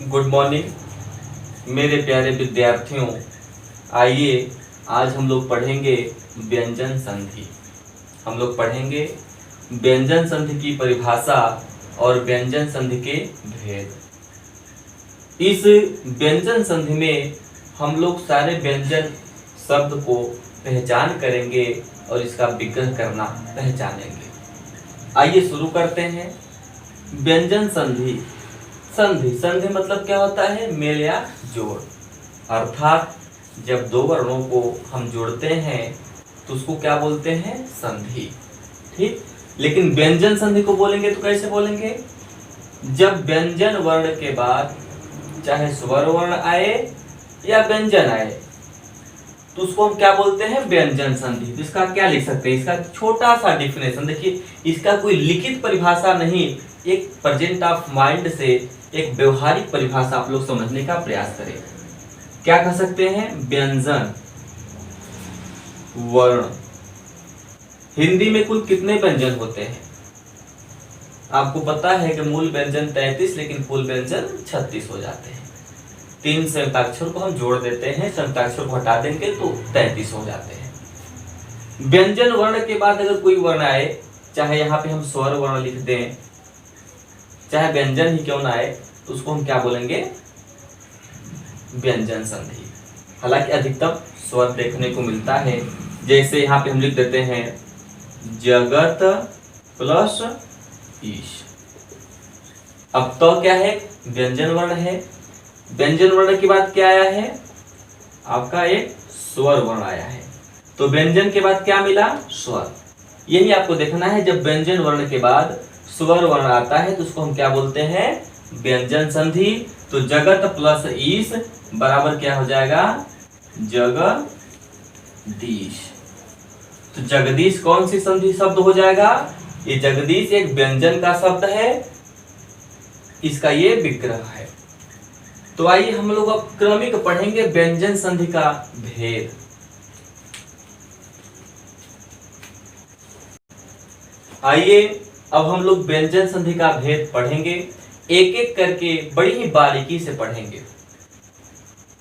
Good morning मेरे प्यारे विद्यार्थियों। आइए आज हम लोग पढ़ेंगे व्यंजन संधि। हम लोग पढ़ेंगे व्यंजन संधि की परिभाषा और व्यंजन संधि के भेद। इस व्यंजन संधि में हम लोग सारे व्यंजन शब्द को पहचान करेंगे और इसका विग्रह करना पहचानेंगे। आइए शुरू करते हैं। व्यंजन संधि। संधि संधि मतलब क्या होता है? मेल या जोड़। अर्थात जब दो वर्णों को हम जोड़ते हैं तो उसको क्या बोलते हैं? संधि। ठीक। लेकिन व्यंजन संधि को बोलेंगे तो कैसे बोलेंगे? जब व्यंजन वर्ण के बाद चाहे स्वर वर्ण आए या व्यंजन आए तो उसको हम क्या बोलते हैं? व्यंजन संधि। तो इसका क्या लिख सकते हैं? इसका छोटा सा डिफिनेशन देखिए। इसका कोई लिखित परिभाषा नहीं, एक प्रेजेंट ऑफ माइंड से एक व्यवहारिक परिभाषा आप लोग समझने का प्रयास करें। क्या कह सकते हैं? व्यंजन वर्ण। हिंदी में कुल कितने व्यंजन होते हैं? आपको पता है कि मूल व्यंजन 33 लेकिन कुल व्यंजन 36 हो जाते हैं। 3 संयुक्ताक्षर को हम जोड़ देते हैं, संयुक्ताक्षर को हटा देंगे तो 33 हो जाते हैं। व्यंजन वर्ण के बाद अगर कोई वर्ण आए, चाहे यहाँ पे हम स्वर वर्ण लिख दें, चाहे व्यंजन ही क्यों ना आए, तो उसको हम क्या बोलेंगे? व्यंजन संधि। हालांकि अधिकतम स्वर देखने को मिलता है। जैसे यहाँ पे हम लिख देते हैं जगत प्लस ईश। अब तो क्या है? व्यंजन वर्ण है। व्यंजन वर्ण के बाद क्या आया है? आपका एक स्वर वर्ण आया है। तो व्यंजन के बाद क्या मिला? स्वर। यही आपको देखना है। जब व्यंजन वर्ण के बाद स्वर वर्ण आता है तो उसको हम क्या बोलते हैं? व्यंजन संधि। तो जगत प्लस ईश बराबर क्या हो जाएगा? जगदीश। तो जगदीश कौन सी संधि शब्द हो जाएगा? ये जगदीश एक व्यंजन का शब्द है, इसका ये विग्रह है। तो आइए हम लोग अब क्रमिक पढ़ेंगे व्यंजन संधि का भेद। आइए अब हम लोग व्यंजन संधि का भेद पढ़ेंगे, एक एक करके बड़ी ही बारीकी से पढ़ेंगे।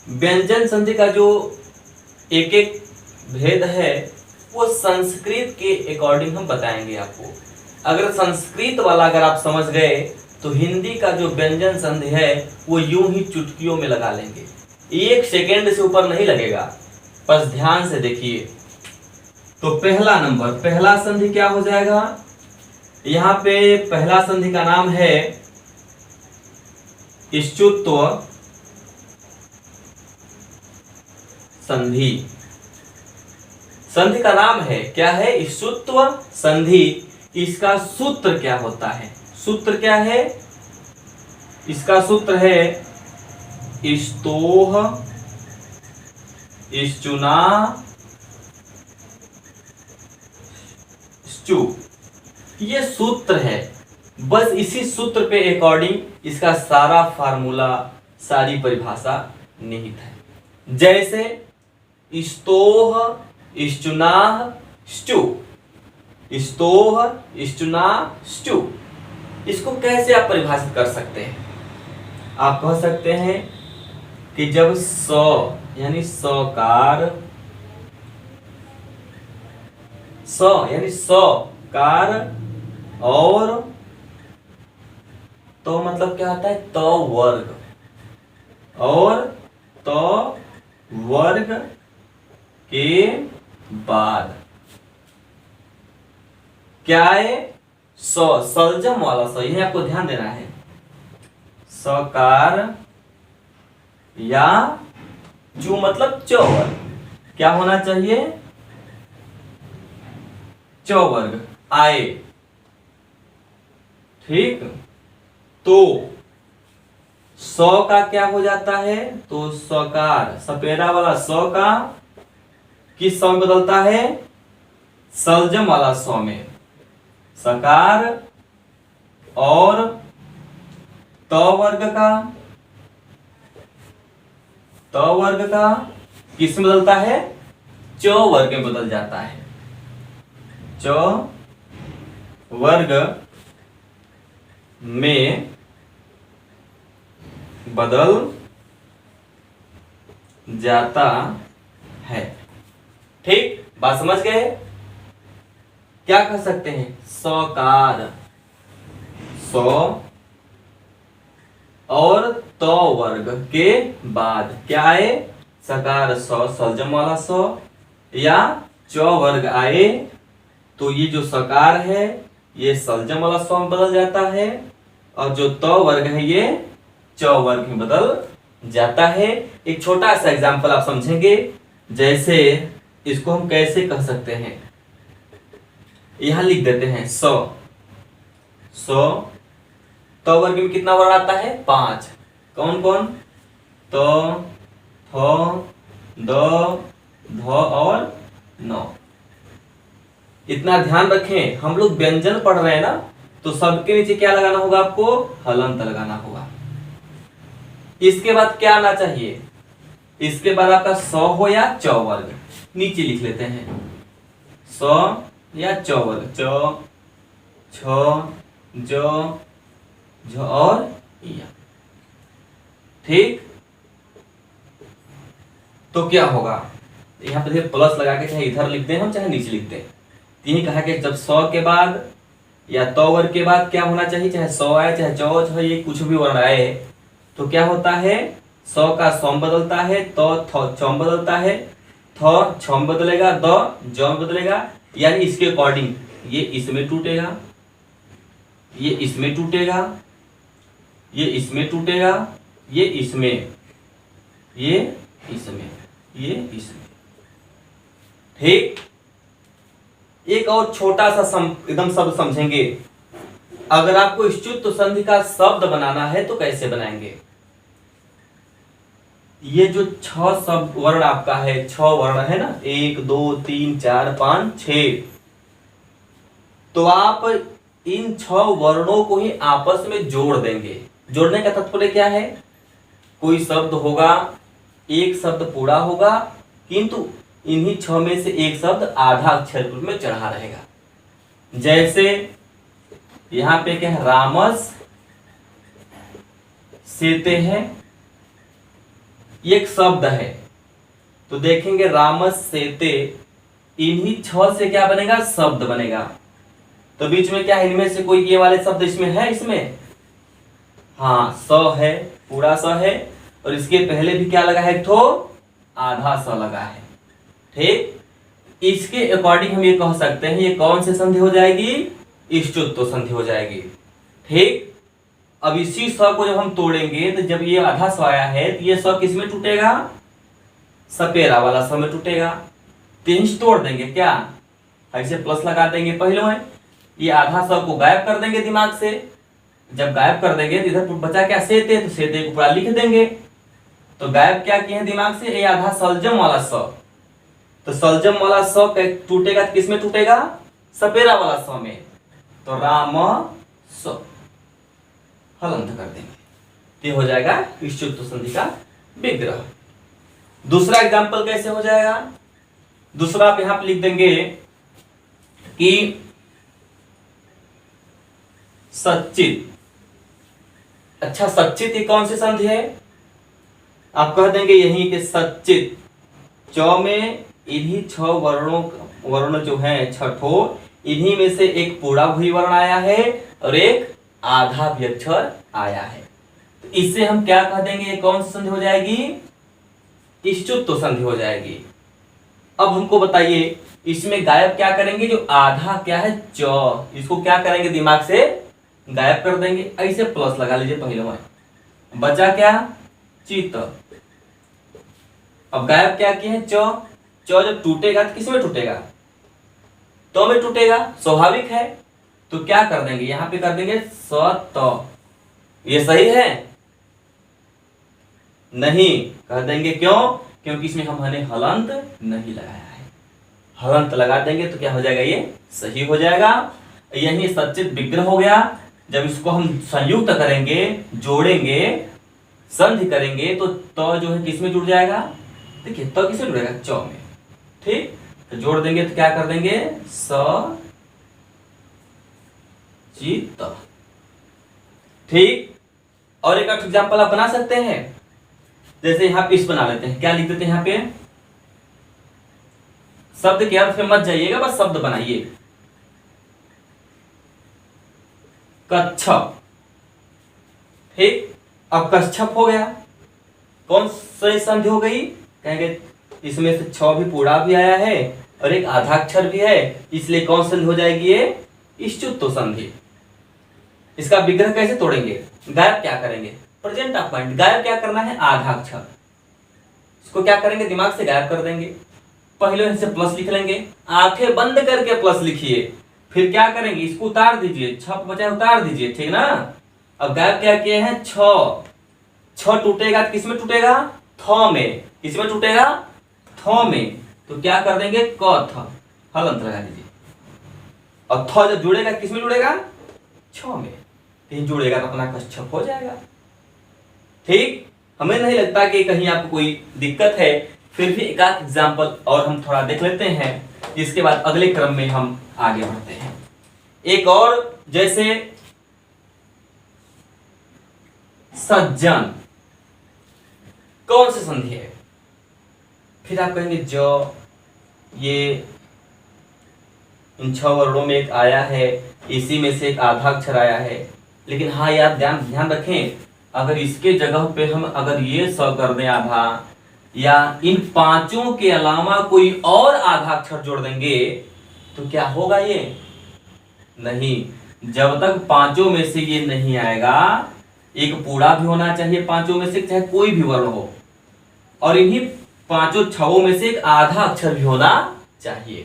व्यंजन संधि का जो एक एक भेद है वो संस्कृत के अकॉर्डिंग हम बताएंगे आपको। अगर संस्कृत वाला अगर आप समझ गए तो हिंदी का जो व्यंजन संधि है वो यूं ही चुटकियों में लगा लेंगे। 1 सेकेंड से ऊपर नहीं लगेगा, बस ध्यान से देखिए। तो पहला नंबर, पहला संधि क्या हो जाएगा? यहाँ पे पहला संधि का नाम है इष्टुत्व संधि। संधि का नाम है क्या है? इष्टुत्व संधि। इसका सूत्र क्या होता है? सूत्र क्या है? इसका सूत्र है इष्टोह इष्टुना स्टु। ये सूत्र है। बस इसी सूत्र पे अकॉर्डिंग इसका सारा फार्मूला, सारी परिभाषा निहित है। जैसे इष्टोह इष्टुनाह स्टु। इष्टोह इष्टुनाह स्टु, इसको कैसे आप परिभाषित कर सकते हैं? आप कह सकते हैं कि जब स यानी सकार, स यानी सकार और तो मतलब क्या होता है? तो वर्ग, और तो वर्ग के बाद क्या है? सलजम वाला स, यही आपको ध्यान देना है। सकार या चू मतलब चौवर्ग, क्या होना चाहिए? चौवर्ग आए। ठीक। तो सौ का क्या हो जाता है? तो सकार, सपेरा वाला सौ का किस सौ में बदलता है? सलजम वाला सौ में। सकार और त वर्ग का किस में बदलता है? च वर्ग में बदल जाता है। च वर्ग में बदल जाता है। ठीक, बात समझ गए? क्या कह सकते हैं? सकार, सौ और तो वर्ग के बाद क्या आए? सकार सौ, सलजम वाला सौ, या चौ वर्ग आए तो ये जो सकार है ये सलजम वाला सौ में बदल जाता है, और जो तो वर्ग है ये चौ वर्ग में बदल जाता है। एक छोटा सा एग्जांपल आप समझेंगे, जैसे इसको हम कैसे कह सकते हैं, यहां लिख देते हैं सौ, सौ तो वर्ग में कितना वर्ण आता है? 5। कौन कौन? तो, थो, दो, धो और नौ। इतना ध्यान रखें, हम लोग व्यंजन पढ़ रहे हैं ना, तो सबके नीचे क्या लगाना होगा? आपको हलंत लगाना होगा। इसके बाद क्या आना चाहिए? इसके बाद आपका सौ हो या चौ वर्ग, नीचे लिख लेते हैं सौ या चौ वर्ग, चौ, छ, जो, झ और या। ठीक, तो क्या होगा? यहां पर प्लस लगा के चाहे इधर लिखते हैं हम, चाहे नीचे लिखते हैं। यही कहा कि जब सौ के बाद या तो वर्ग के बाद क्या होना चाहिए, चाहे सौ आए चाहे चौ, चाहे ये कुछ भी वर्ण आए, तो क्या होता है? सौ का सौ बदलता है, तो चौ बदलता है, थो छौ बदलेगा, दो जौ बदलेगा, यानी इसके अकॉर्डिंग ये इसमें टूटेगा, ये इसमें टूटेगा, ये इसमें टूटेगा, ये इसमें, ये इसमें, ये इसमें। ठीक, एक और छोटा सा एकदम शब्द समझेंगे। अगर आपको इष्टुत्व संधि का शब्द बनाना है तो कैसे बनाएंगे? ये जो 6 शब्द वर्ण आपका है, 6 वर्ण है ना, 1 2 3 4 5 6, तो आप इन 6 वर्णों को ही आपस में जोड़ देंगे। जोड़ने का तात्पर्य क्या है? कोई शब्द होगा, एक शब्द पूरा होगा, किंतु इन्हीं 6 में से एक शब्द आधा अक्षर रूप में चढ़ा रहेगा। जैसे यहां पे क्या है? रामस सेते हैं, एक शब्द है, तो देखेंगे रामस सेते, इन्हीं 6 से क्या बनेगा? शब्द बनेगा। तो बीच में क्या है? इनमें से कोई ये वाले शब्द इसमें है? इसमें हाँ, सौ है, पूरा सौ है, और इसके पहले भी क्या लगा है? एक ठो आधा सौ लगा है। ठीक, इसके अकॉर्डिंग हम ये कह सकते हैं ये कौन से संधि हो जाएगी? इष्टुत्व संधि हो जाएगी। ठीक, अब इसी सौ को जब हम तोड़ेंगे तो जब ये आधा सौ आया है तो ये सौ किस में टूटेगा? सपेरा वाला सौ में टूटेगा। तीन तोड़ देंगे क्या? ऐसे प्लस लगा देंगे पहले में, ये आधा सौ को गायब कर देंगे दिमाग से। जब गायब कर देंगे तो इधर बचा क्या? सेते, तो सेते को पूरा लिख देंगे। तो गायब क्या किए हैं दिमाग से? ये आधा सलजम वाला सौ, तो सलजम वाला सौ टूटेगा किस में टूटेगा? सपेरा वाला सौ में। तो राम सौ हलंत कर देंगे, ये हो जाएगा इष्टुत्व संधि का विग्रह। दूसरा एग्जांपल कैसे हो जाएगा? दूसरा आप यहां पर लिख देंगे कि सच्चित। अच्छा, सच्चित ये कौन सी संधि है? आप कह देंगे यही कि सच्चित, चौ में इन्हीं 6 वर्ण जो हैं छठो, इन्हीं में से एक पूरा भूरी वर्ण आया है और एक आधा भी अक्षर आया है। तो इससे हम क्या कह देंगे? ये कौन सी संधि हो जाएगी? इष्टुत्व संधि हो जाएगी। अब हमको बताइए इसमें गायब क्या करेंगे? जो आधा क्या है? चौ, इसको क्या करेंगे? दिमाग से गायब कर देंगे। ऐसे प्लस लगा लीजिए पहले में, बचा क्या? चित्त। अब गायब क्या किए हैं? चौ। चौ जब टूटेगा तो किसमें टूटेगा? तो में टूटेगा, स्वाभाविक है। तो क्या कर देंगे? यहां पे कर देंगे सत। ये सही है? नहीं कह देंगे, क्यों? क्योंकि इसमें हमने हलंत नहीं लगाया है। हलंत लगा देंगे तो क्या हो जाएगा? ये सही हो जाएगा। यही सच्चित विग्रह हो गया। जब इसको हम संयुक्त करेंगे, जोड़ेंगे, संधि करेंगे, तो जो है किसमें जुड़ जाएगा? देखिए तो किसमें जुड़ेगा? चौ में। ठीक, तो जोड़ देंगे तो क्या कर देंगे? स चित। ठीक, और एक एग्जाम्पल आप बना सकते हैं, जैसे यहाँ पे इस बना लेते हैं, क्या लिख देते हैं यहाँ पे, शब्द के अर्थ में मत जाइएगा, बस शब्द बनाइए, कच्छप। ठीक, अब कच्छप हो गया, कौन सी संधि हो गई, कहेंगे इसमें से छ भी पूरा भी आया है और एक आधाक्षर भी है, इसलिए कौन संधि हो जाएगी ये, इष्टुत्व संधि। इसका विग्रह कैसे तोड़ेंगे, गायब क्या करेंगे, प्रेजेंट ऑफ माइंड, गायब क्या करना है, आधाक्षर, इसको क्या करेंगे, दिमाग से गायब कर देंगे। पहले इनसे प्लस लिख लेंगे, आंखें बंद करके प्लस लिखिए, फिर क्या करेंगे, इसको उतार दीजिए, छप बचा उतार दीजिए, ठीक ना। अब गायब क्या किए हैं, छ, छ टूटेगा तो किसमें टूटेगा, थ में, किसमें टूटेगा, थ में, तो क्या कर देंगे, क थ, हलंत लगा दीजिए, और थ जब जुड़ेगा किसमें जुड़ेगा, छ में, कहीं जुड़ेगा तो अपना कच्छप हो जाएगा। ठीक, हमें नहीं लगता कि कहीं आपको कोई दिक्कत है, फिर भी एक आध एग्जाम्पल और हम थोड़ा देख लेते हैं, इसके बाद अगले क्रम में हम आगे बढ़ते हैं। एक और, जैसे सज्जन, कौन सी संधि है, फिर आप कहेंगे जो, ये इन 6 वर्णों में एक आया है, इसी में से एक आधा अक्षर आया है, लेकिन हाँ यार ध्यान रखें, अगर इसके जगह पे हम अगर ये स कर दें आधा, या इन 5 के अलावा कोई और आधा अक्षर जोड़ देंगे तो क्या होगा, ये नहीं, जब तक 5 में से ये नहीं आएगा, एक पूरा भी होना चाहिए 5 में से, चाहे कोई भी वर्ण हो, और इन्हीं 5 छवों में से एक आधा अक्षर भी होना चाहिए।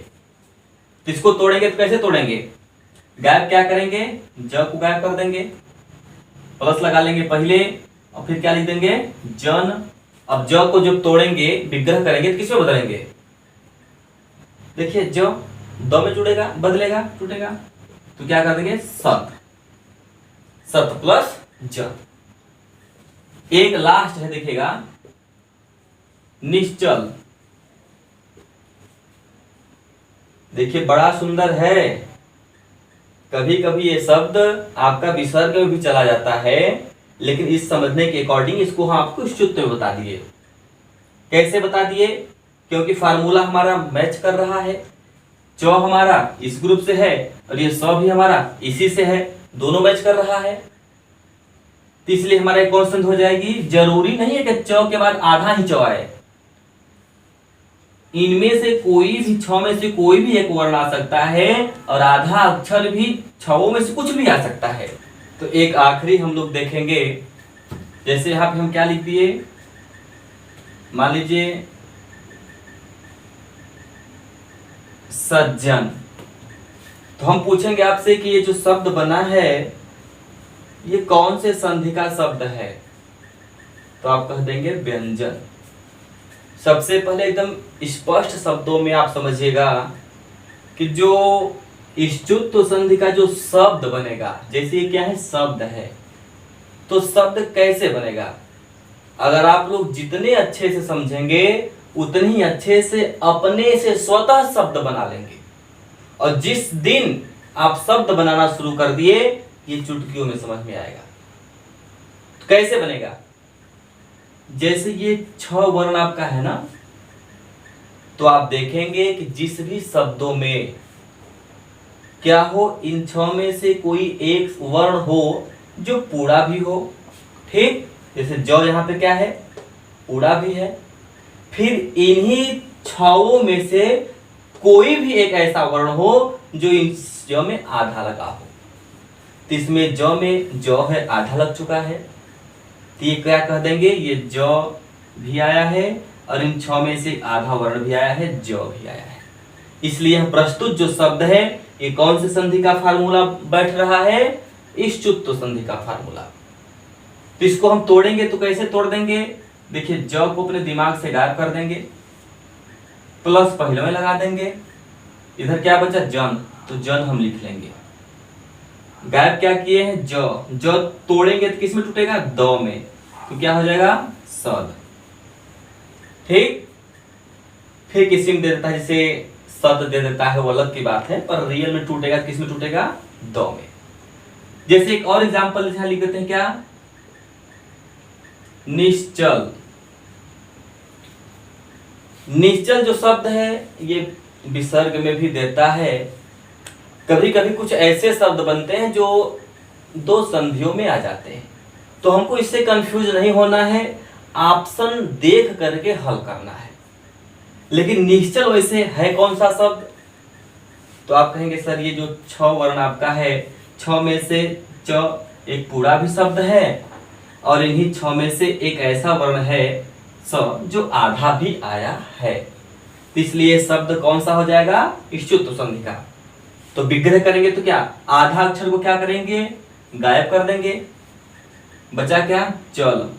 तो इसको तोड़ेंगे तो कैसे तोड़ेंगे, गायब क्या करेंगे, ज को गायब कर देंगे, प्लस लगा लेंगे पहले, और फिर क्या लिख देंगे, जन। अब ज को जब तोड़ेंगे, विग्रह करेंगे तो किसमें बदलेंगे, देखिए ज द में जुड़ेगा, बदलेगा, टूटेगा, तो क्या कर देंगे, सत, सत प्लस ज। एक लास्ट है, देखिएगा, निश्चल, देखिए बड़ा सुंदर है, कभी कभी ये शब्द आपका विसर्ग में भी चला जाता है, लेकिन इस समझने के अकॉर्डिंग इसको हम आपको इष्टुत्व में बता दिए। कैसे बता दिए, क्योंकि फार्मूला हमारा मैच कर रहा है, च हमारा इस ग्रुप से है और ये स भी हमारा इसी से है, दोनों मैच कर रहा है, तो इसलिए हमारा एक कॉन्स्टेंट हो जाएगी। जरूरी नहीं है कि च के बाद आधा ही च आए, इनमें से कोई भी 6 में से कोई भी एक वर्ण आ सकता है, और आधा अक्षर भी 6 में से कुछ भी आ सकता है। तो एक आखिरी हम लोग देखेंगे, जैसे यहाँ पे हम क्या लिख दिए, मान लीजिए सज्जन, तो हम पूछेंगे आपसे कि ये जो शब्द बना है ये कौन से संधि का शब्द है, तो आप कह देंगे व्यंजन। सबसे पहले एकदम स्पष्ट शब्दों में आप समझिएगा कि जो इष्टुत्व संधि का जो शब्द बनेगा, जैसे ये क्या है, शब्द है, तो शब्द कैसे बनेगा, अगर आप लोग जितने अच्छे से समझेंगे उतने ही अच्छे से अपने से स्वतः शब्द बना लेंगे। और जिस दिन आप शब्द बनाना शुरू कर दिए, ये चुटकियों में समझ में आएगा। तो कैसे बनेगा, जैसे ये 6 वर्ण आपका है ना, तो आप देखेंगे कि जिस भी शब्दों में क्या हो, इन 6 में से कोई एक वर्ण हो जो पूरा भी हो, ठीक, जैसे जो यहाँ पे क्या है, पूरा भी है, फिर इन्हीं 6 में से कोई भी एक ऐसा वर्ण हो जो इन जो में आधा लगा हो, तो इसमें जो में जो है आधा लग चुका है, तो ये क्या कह देंगे, ये जो भी आया है और इन 6 में से आधा वर्ण भी आया है, जो भी आया है। इसलिए प्रस्तुत जो शब्द है ये कौन से संधि का फार्मूला बैठ रहा है, इष्टुत्व संधि का फार्मूला। तो इसको हम तोड़ेंगे तो कैसे तोड़ देंगे, देखिए जो को अपने दिमाग से गायब कर देंगे, प्लस पहले में लगा देंगे, इधर क्या बचा, जन, तो जन हम लिख लेंगे। गायब क्या किए हैं, जो तोड़ेंगे तो किस में टूटेगा, द में, तो क्या हो जाएगा, सद, ठीक। फिर किसी में दे देता है, जैसे सद दे देता है वो अलग की बात है, पर रियल में टूटेगा किस में टूटेगा, द में। जैसे एक और एग्जांपल यहां लिख देते हैं, क्या, निश्चल। निश्चल जो शब्द है ये विसर्ग में भी देता है। कभी कभी कुछ ऐसे शब्द बनते हैं जो दो संधियों में आ जाते हैं, तो हमको इससे कंफ्यूज नहीं होना है, ऑप्शन देख करके हल करना है। लेकिन निश्चल वैसे है कौन सा शब्द? तो आप कहेंगे सर ये जो छ वर्ण आपका है, छ में से च एक पूरा भी शब्द है और इन्हीं छ में से एक ऐसा वर्ण है स जो आधा भी आया है, तो इसलिए शब्द कौन सा हो जाएगा? इष्टुत्व संधि का। तो विग्रह करेंगे तो क्या, आधा अक्षर को क्या करेंगे? गायब कर देंगे, बचा क्या? चल।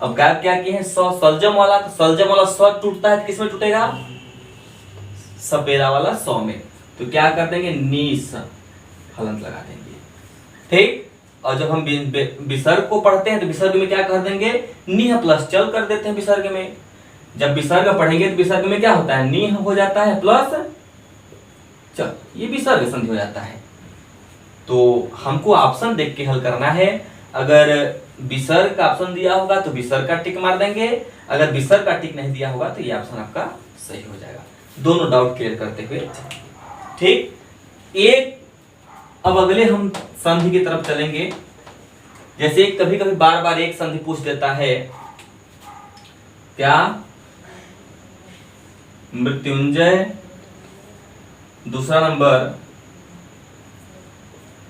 अब गायब क्या किए हैं? स सलजम वाला, तो सलजम वाला स टूटता है तो किसमें टूटेगा? सपेरा वाला स में। तो क्या कर देंगे? नीस, हलंत लगा देंगे। ठीक। और जब हम विसर्ग को पढ़ते हैं तो विसर्ग में क्या कर देंगे? निह प्लस चल कर देते हैं विसर्ग में। जब विसर्ग पढ़ेंगे तो विसर्ग में क्या होता है? निह हो जाता है प्लस चल, ये विसर्ग संधि हो जाता है। तो हमको ऑप्शन देख के हल करना है। अगर विसर्ग का ऑप्शन दिया होगा तो विसर्ग का टिक मार देंगे, अगर विसर्ग का टिक नहीं दिया होगा तो ये ऑप्शन आपका सही हो जाएगा। दोनों डाउट क्लियर करते हुए, ठीक। एक अब अगले हम संधि की तरफ चलेंगे। जैसे कभी कभी बार बार एक संधि पूछ देता है, क्या? मृत्युंजय, दूसरा नंबर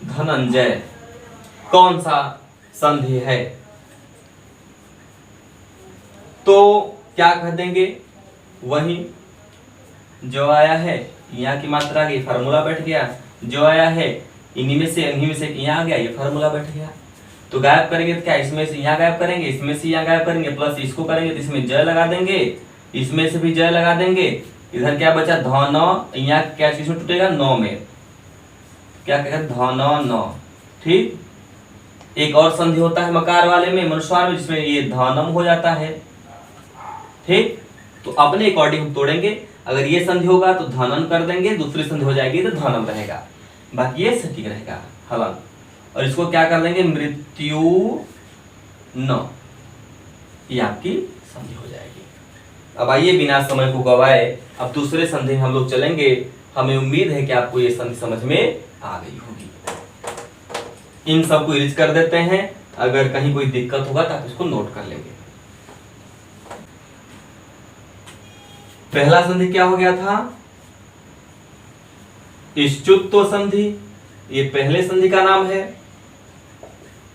धनंजय, कौन सा संधि है? तो क्या कह देंगे? वही जो आया है यहाँ की मात्रा की फार्मूला बैठ गया, जो आया है इन्हीं में से यहाँ आ गया, ये फार्मूला बैठ गया। तो गायब करेंगे तो क्या? इसमें से यहाँ गायब करेंगे, इसमें से यहाँ गायब करेंगे, प्लस इसको करेंगे तो इसमें जय लगा देंगे, इसमें से भी जय लगा देंगे। इधर क्या बचा? ध, यहाँ क्या चीज में टूटेगा? 9 में। क्या कहेगा? ध, न। ठीक। एक और संधि होता है मकार वाले में, मनुस्वार में, जिसमें ये धनम हो जाता है। ठीक। तो अपने अकॉर्डिंग हम तोड़ेंगे। अगर ये संधि होगा तो धनन कर देंगे, दूसरी संधि हो जाएगी तो धनम रहेगा, बाकी ये सटीक रहेगा हलन। और इसको क्या कर देंगे? मृत्यु न, ये आपकी संधि हो जाएगी। अब आइए बिना समय को गवाए अब दूसरे संधि हम लोग चलेंगे। हमें उम्मीद है कि आपको ये संधि समझ में आ गई होगी। इन सबको इरेज कर देते हैं, अगर कहीं कोई दिक्कत होगा तो आप इसको नोट कर लेंगे। पहला संधि क्या हो गया था? इष्टुत्व संधि, ये पहले संधि का नाम है।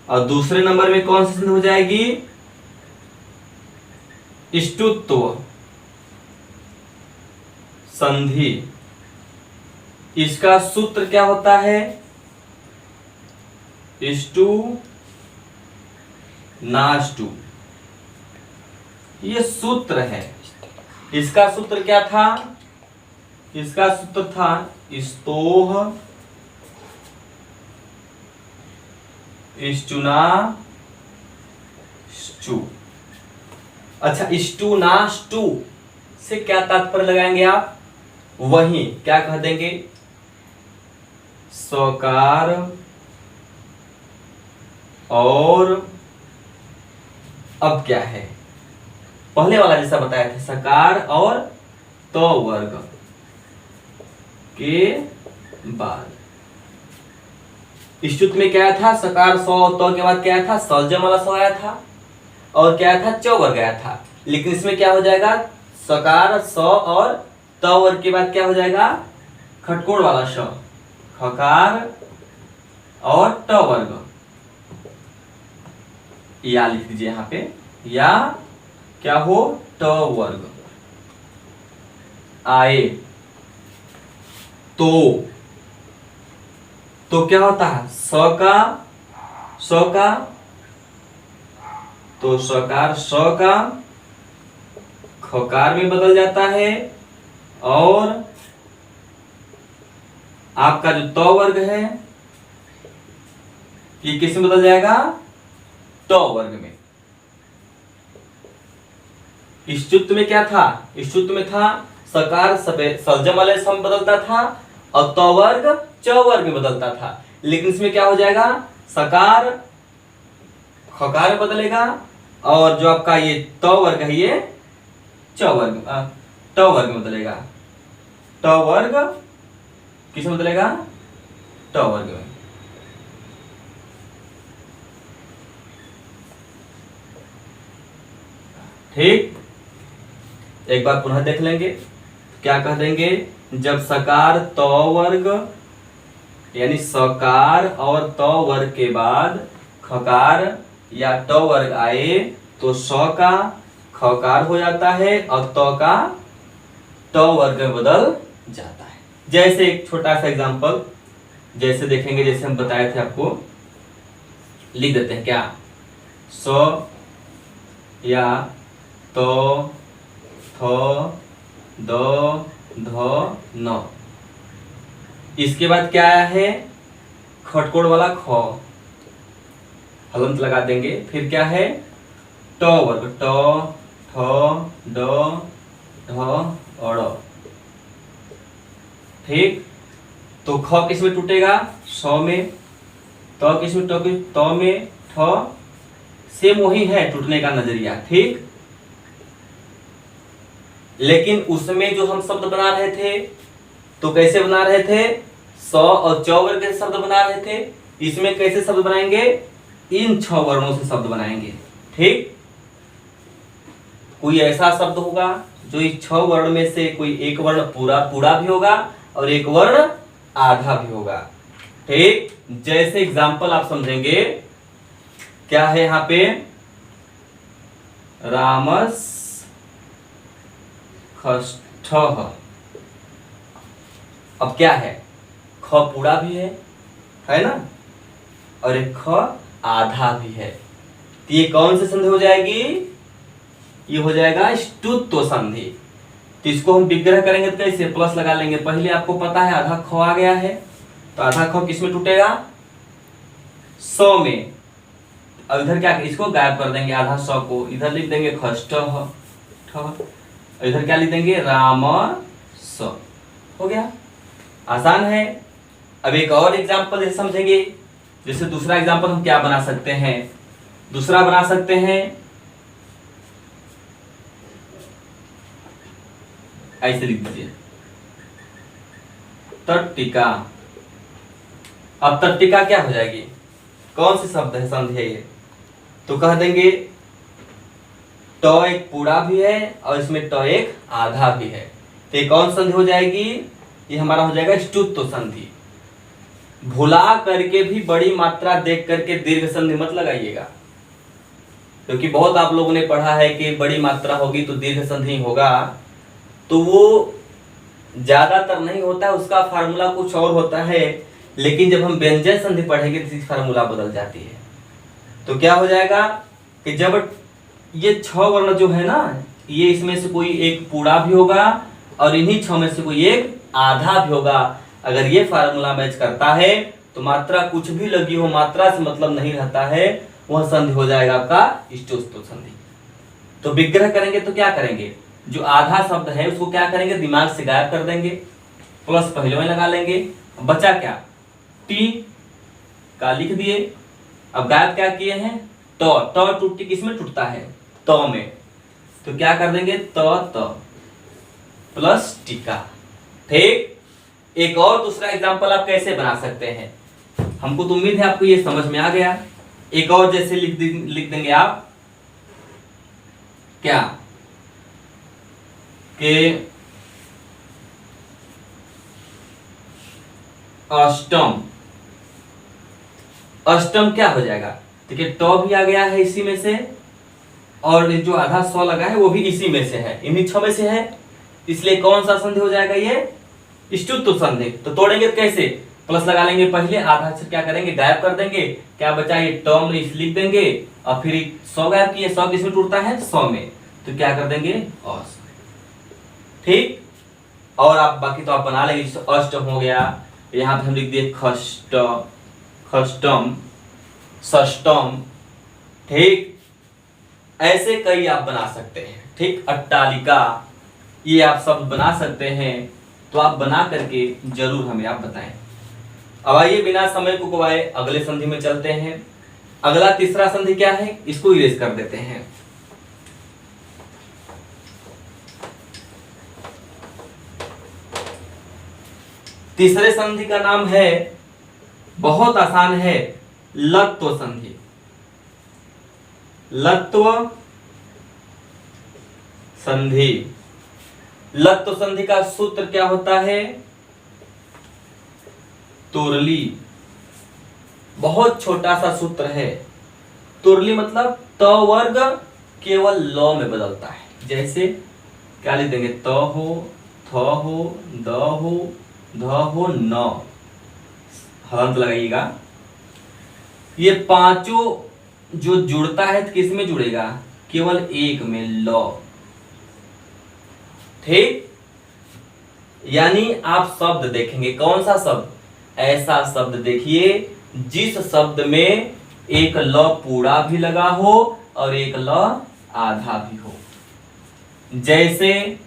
और दूसरे नंबर में कौन सी संधि हो जाएगी? इष्टुत्व संधि। इसका सूत्र क्या होता है? इष्टु नाष्टु, ये सूत्र है। इसका सूत्र क्या था? इसका सूत्र था स्तोह इष्टुना स्टू। अच्छा, इष्टुना स्टू से क्या तात्पर्य लगाएंगे आप? वही क्या कह देंगे? सकार और अब क्या है? पहले वाला जैसा बताया था, सकार और तो वर्ग के बाद। इष्टुत्व में क्या था? सकार सौ, तो के बाद क्या था? सलजम वाला सौ आया था और क्या था? च वर्ग आया था। लेकिन इसमें क्या हो जाएगा? सकार स और त वर्ग के बाद क्या हो जाएगा? खटकोड़ वाला श, खकार और ट वर्ग। या लिख दीजिए यहाँ पे, या क्या हो? ट वर्ग आए तो क्या होता है? स का तो सकार स का खकार में बदल जाता है और आपका जो त वर्ग है ये किस में बदल जाएगा? ट वर्ग में। इष्टुत्व में क्या था? इष्टुत्व में था सकार सलजम वाले सम बदलता था और त वर्ग च वर्ग में बदलता था। लेकिन इसमें क्या हो जाएगा? सकार खकार में बदलेगा, और जो आपका ये त वर्ग है ये च वर्ग ट वर्ग में बदलेगा। ट वर्ग किस में बदलेगा? ट वर्ग में। ठीक, एक बार पुनः देख लेंगे। क्या कह देंगे? जब सकार त वर्ग यानी सकार और त वर्ग के बाद खकार या ट वर्ग आए तो स का खकार हो जाता है और त का ट वर्ग में बदल जाता है। जैसे एक छोटा सा एग्जांपल जैसे देखेंगे, जैसे हम बताए थे आपको, लिख देते हैं। क्या? स या तो थ द ध न। इसके बाद क्या आया है? खटकोड़ वाला ख, हलंत लगा देंगे। फिर क्या है? ट वर्ग, ट ठ ड ढ अड़। ठीक, तो ख किस में टूटेगा? स में। त किस में? त में। ठ सेम वही है टूटने का नजरिया। ठीक, लेकिन उसमें जो हम शब्द बना रहे थे तो कैसे बना रहे थे? स और च वर्ग के शब्द बना रहे थे। इसमें कैसे शब्द बनाएंगे? इन 6 वर्णों से शब्द बनाएंगे। ठीक, कोई ऐसा शब्द होगा जो इस 6 वर्ण में से कोई एक वर्ण पूरा पूरा भी होगा और एक वर्ण आधा भी होगा। ठीक, जैसे एग्जाम्पल आप समझेंगे। क्या है यहाँ पे? रामस खष्ठः। अब क्या है? ख पूरा भी है ना, और एक ख आधा भी है। तो ये कौन से संधि हो जाएगी? ये हो जाएगा ष्टुत्व संधि। तो इसको हम विग्रह करेंगे तो कैसे? प्लस लगा लेंगे। पहले आपको पता है आधा ख आ गया है, तो आधा ख किस में टूटेगा? 100 में। अब इधर क्या, इसको गायब कर देंगे, आधा 100 को इधर लिख देंगे खष्ठः। इधर क्या लिख देंगे? रामस। हो गया, आसान है। अब एक और एग्जांपल जैसे समझेंगे। जैसे दूसरा एग्जांपल हम क्या बना सकते हैं? दूसरा बना सकते हैं ऐसे लिख दीजिए, तट्टिका। अब तट्टिका क्या हो जाएगी? कौन से शब्द है, संधि है ये? तो कह देंगे ट एक पूरा भी है और इसमें ट एक आधा भी है। तो ये कौन संधि हो जाएगी? ये हमारा हो जाएगा ष्टुत्व संधि। भुला करके भी बड़ी मात्रा देख करके दीर्घ संधि मत लगाइएगा, क्योंकि बहुत आप लोगों ने पढ़ा है कि बड़ी मात्रा होगी तो दीर्घ संधि होगा, तो वो ज्यादातर नहीं होता है, उसका फार्मूला कुछ और होता है। लेकिन जब हम व्यंजन संधि पढ़ेंगे तो इसकी फार्मूला बदल जाती है। तो क्या हो जाएगा कि जब ये 6 वर्ण जो है ना, ये इसमें से कोई एक पूरा भी होगा और इन्हीं 6 में से कोई एक आधा भी होगा। अगर ये फार्मूला मैच करता है तो मात्रा कुछ भी लगी हो, मात्रा से मतलब नहीं रहता है, वह संधि हो जाएगा आपका ष्टुत्व संधि। तो विग्रह करेंगे तो क्या करेंगे? जो आधा शब्द है उसको क्या करेंगे? दिमाग से गायब कर देंगे, प्लस पहले में लगा लेंगे। बचा क्या? टी का लिख दिए। अब गायब क्या किए हैं? ट टूटी किस में टूटता है? त में। तो क्या कर देंगे? त प्लस टीका। ठीक, एक और दूसरा एग्जांपल आप कैसे बना सकते हैं? हमको तो उम्मीद है आपको ये समझ में आ गया। एक और जैसे लिख देंगे आप, क्या के अष्टम। अष्टम क्या हो जाएगा? देखिए ट भी आ गया है इसी में से, और जो आधा 100 लगा है वो भी इसी में से है, इन्हीं 6 में से है। इसलिए कौन सा संधि हो जाएगा? ये ष्टुत्व संधि। तो तोड़ेंगे तो कैसे? प्लस लगा लेंगे, पहले आधा अक्षर क्या करेंगे? गायब कर देंगे। क्या बचा? ये टर्म लिख देंगे और फिर 100 गायब किए, 100 किसमें टूटता है? 100 में। तो क्या कर देंगे? अष्ट। ठीक, और आप बाकी तो आप बना लेंगे। अष्टम हो गया, यहाँ पे हम लिख दिए खष्ट, खष्टम, षष्टम। ठीक, ऐसे कई आप बना सकते हैं। ठीक, अट्टालिका, ये आप शब्द बना सकते हैं। तो आप बना करके जरूर हमें आप बताएं। अब आइए बिना समय को गवाए अगले संधि में चलते हैं। अगला तीसरा संधि क्या है, इसको इरेज कर देते हैं। तीसरे संधि का नाम है, बहुत आसान है, लत्व संधि। लत्व संधि। लत्व संधि का सूत्र क्या होता है, तुरली। बहुत छोटा सा सूत्र है। तुरली मतलब त वर्ग केवल ल में बदलता है। जैसे क्या लिख देंगे, त हो, थ हो, द हो, ध हो, न, हलंत लगाइएगा। ये पांचों जो जुड़ता है किस में जुड़ेगा, केवल एक में, ल। ठीक, यानी आप शब्द देखेंगे, कौन सा शब्द, ऐसा शब्द देखिए जिस शब्द में एक ल पूरा भी लगा हो और एक ल आधा भी हो। जैसे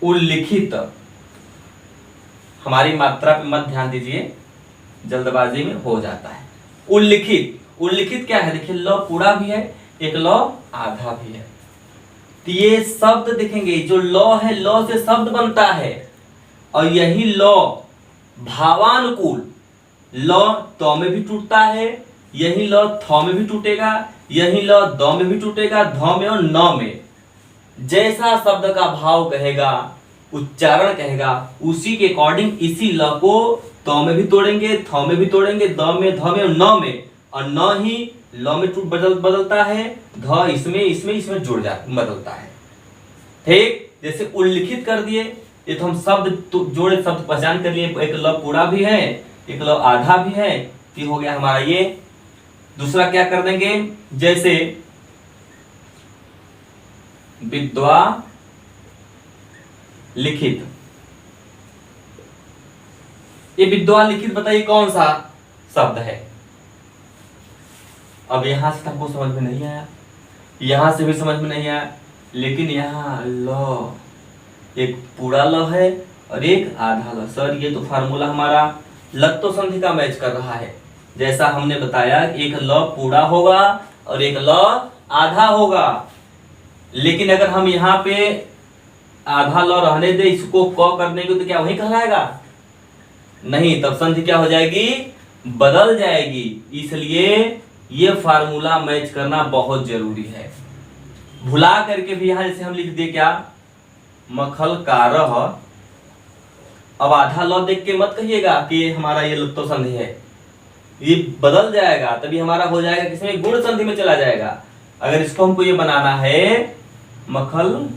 उल्लिखित। हमारी मात्रा पे मत ध्यान दीजिए, जल्दबाजी में हो जाता है। उल्लिखित, उल्लिखित क्या है, देखिए ल पूरा भी है, एक ल आधा भी है। तो ये शब्द देखेंगे, जो ल है, ल से शब्द बनता है, और यही ल भावानुकूल, ल त में भी टूटता है, यही ल थ में भी टूटेगा, यही ल द में भी टूटेगा, ध में और न में। जैसा शब्द का भाव कहेगा, उच्चारण कहेगा, उसी के अकॉर्डिंग इसी ल को त में भी तोड़ेंगे, थ में भी तोड़ेंगे, द में, ध में और न में, और न ही ल में टूट बदलता है, ध इसमें जुड़ बदलता है। ठीक, जैसे उल्लिखित कर दिए, ये तो हम शब्द जोड़े शब्द पहचान कर लिए, एक ल पूरा भी है, एक ल आधा भी है, ये हो गया हमारा ये। दूसरा क्या कर देंगे, जैसे विद्वा लिखित। ये विद्वा लिखित बताइए कौन सा शब्द है। अब यहां से हमको समझ में नहीं आया, यहां से भी समझ में नहीं आया, लेकिन यहाँ ल, एक पूरा ल है और एक आधा ल। सर ये तो फार्मूला हमारा लत्व संधि का मैच कर रहा है। जैसा हमने बताया, एक ल पूरा होगा और एक ल आधा होगा, लेकिन अगर हम यहाँ पे आधा ल रहने दे, इसको क करने को, तो क्या वही कहलाएगा, नहीं, तब संधि क्या हो जाएगी, बदल जाएगी। इसलिए ये फार्मूला मैच करना बहुत जरूरी है। भुला करके भी यहां जैसे हम लिख दिए क्या, मखल कारह। अब आधा ल देख के मत कहिएगा कि हमारा ये लत्व संधि है, ये बदल जाएगा, तभी हमारा हो जाएगा किसमें, गुण संधि में चला जाएगा। अगर इसको हमको ये बनाना है, मखल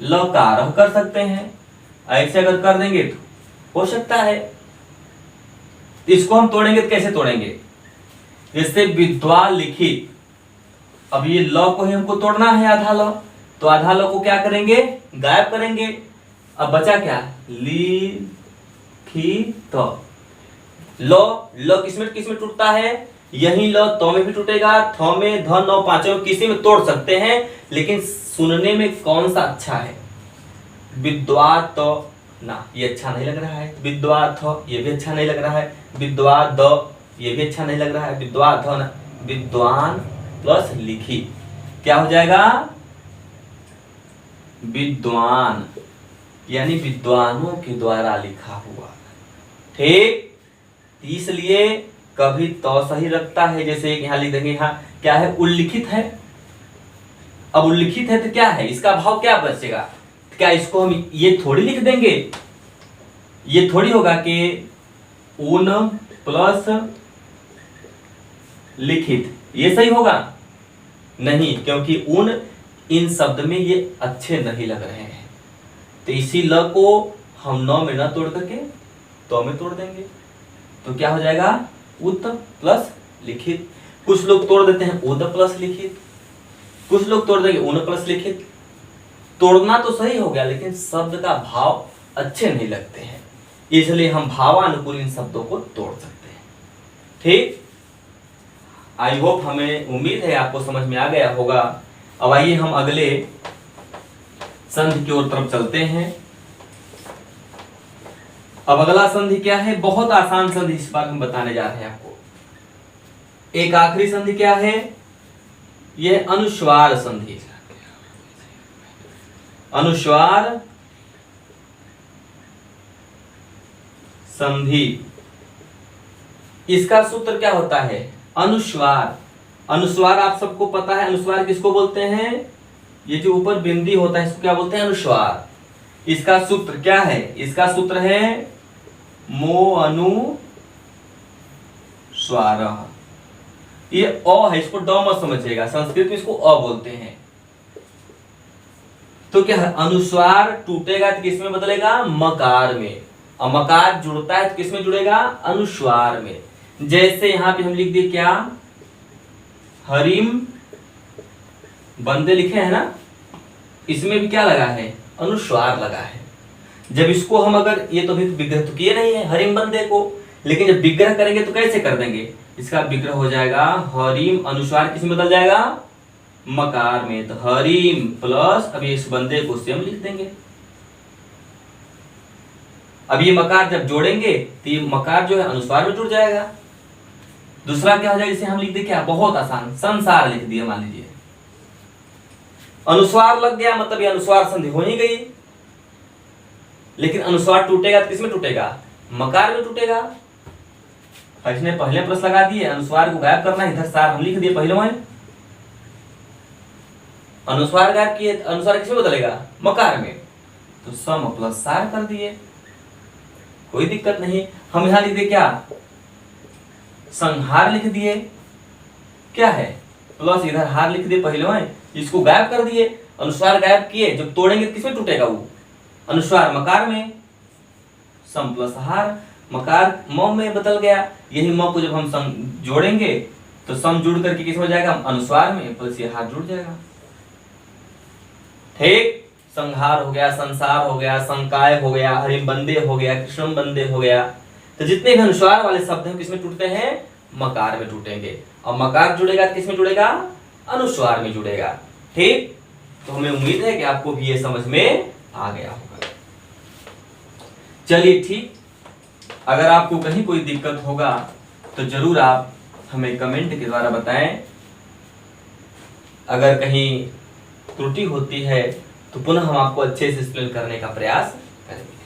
लकारह कर सकते हैं, ऐसे अगर कर देंगे तो हो सकता है। इसको हम तोड़ेंगे तो कैसे तोड़ेंगे, जैसे विद्वा लिखित। अब ये ल को ही हमको तोड़ना है, आधा ल, तो आधा ल को क्या करेंगे, गायब करेंगे। अब बचा क्या, लिखित। ल किसमें टूटता है, यही ल त में भी टूटेगा, थ में, ध, न, पांचों में किसी में तोड़ सकते हैं, लेकिन सुनने में कौन सा अच्छा है, विद्वा त ना, ये अच्छा नहीं लग रहा है, विद्वा थ ये भी अच्छा नहीं लग रहा है, विद्वा द ये भी अच्छा नहीं लग रहा है, विद्वा थ ना, विद्वान प्लस लिखित क्या हो जाएगा, विद्वान, यानी विद्वानों के द्वारा लिखा हुआ। ठीक, इसलिए कभी तो सही रखता है, जैसे यहाँ लिख देंगे, यहाँ क्या है, उल्लिखित है। अब उल्लिखित है तो क्या है, इसका भाव क्या बचेगा, क्या इसको हम ये थोड़ी लिख देंगे, ये थोड़ी होगा कि उन प्लस लिखित, ये सही होगा नहीं, क्योंकि उन इन शब्द में ये अच्छे नहीं लग रहे हैं, तो इसी ल को हम न में न तोड़ करके तो में तोड़ देंगे, तो क्या हो जाएगा, उत प्लस लिखित। कुछ लोग तोड़ देते हैं उद प्लस लिखित, कुछ लोग तोड़ देंगे उन प्लस लिखित। तोड़ना तो सही हो गया, लेकिन शब्द का भाव अच्छे नहीं लगते हैं, इसलिए हम भावानुकूल इन शब्दों को तोड़ सकते हैं। ठीक, आई होप, हमें उम्मीद है आपको समझ में आ गया होगा। अब आइए हम अगले संधि की ओर तरफ चलते हैं। अब अगला संधि क्या है, बहुत आसान संधि इस बार हम बताने जा रहे हैं आपको। एक आखिरी संधि क्या है, यह अनुस्वार संधि। अनुस्वार संधि, इसका सूत्र क्या होता है, अनुस्वार। अनुस्वार आप सबको पता है, अनुस्वार किसको बोलते हैं, ये जो ऊपर बिंदी होता है इसको क्या बोलते हैं, अनुस्वार। इसका सूत्र क्या है, इसका सूत्र है मो अनुस्वार। ये अ है, इसको ड मत समझिएगा, संस्कृत में इसको अ बोलते हैं। तो क्या है, अनुस्वार टूटेगा तो किसमें बदलेगा, मकार में, और मकार जुड़ता है तो किसमें जुड़ेगा, अनुस्वार में। जैसे यहां पे हम लिख दिए क्या, हरिम बंदे लिखे हैं ना, इसमें भी क्या लगा है, अनुस्वार लगा है। जब इसको हम अगर, ये तो भी विग्रह तो किए नहीं है हरिम बंदे को, लेकिन जब विग्रह करेंगे तो कैसे कर देंगे, इसका विग्रह हो जाएगा हरिम, अनुस्वार किसमें बदल जाएगा, मकार में। तो हरिम प्लस अभी इस बंदे को से हम लिख देंगे। अब ये मकार जब जोड़ेंगे तो ये मकार जो है अनुस्वार में जुड़ जाएगा। दूसरा क्या हो जाएगा, इसे हम लिख दे क्या, बहुत आसान, संसार लिख दिया, मान लीजिए अनुस्वार लग गया, मतलब ये अनुस्वार संधि हो ही गई। लेकिन अनुस्वार टूटेगा तो किसमें टूटेगा, मकार में टूटेगा। इसने पहले प्लस लगा दिए, अनुस्वार को गायब करना, इधर सार हम लिख दिए पहले में, अनुस्वार गायब किए, अनुस्वार किसमें बदलेगा, मकार में, तो सम प्लस सार कर दिए, कोई दिक्कत नहीं। हम यहां लिख दिए क्या, संहार लिख दिए, क्या है प्लस, इधर हार लिख दिए पहले में, इसको गायब कर दिए, अनुस्वार गायब किए, जब तोड़ेंगे तो किसमें टूटेगा वो, अनुस्वार मकार में, सम प्लस हार, मकार म में बदल गया। यही म को जब हम सम जोड़ेंगे तो सम जुड़ करके किस हो जाएगा, अनुस्वार में, प्लस ये हार जुड़ जाएगा। ठीक, संहार हो गया, संसार हो गया, संकाय हो गया, हरिम बंदे हो गया, कृष्ण बंदे हो गया। तो जितने भी अनुस्वार वाले शब्द हैं किसमें टूटते हैं, मकार में टूटेंगे, और मकार जुड़ेगा तो किसमें जुड़ेगा, अनुस्वार में जुड़ेगा। ठीक, तो हमें उम्मीद है कि आपको भी ये समझ में आ गया होगा। चलिए ठीक, अगर आपको कहीं कोई दिक्कत होगा तो जरूर आप हमें कमेंट के द्वारा बताएं। अगर कहीं त्रुटि होती है तो पुनः हम आपको अच्छे से एक्सप्लेन करने का प्रयास करेंगे।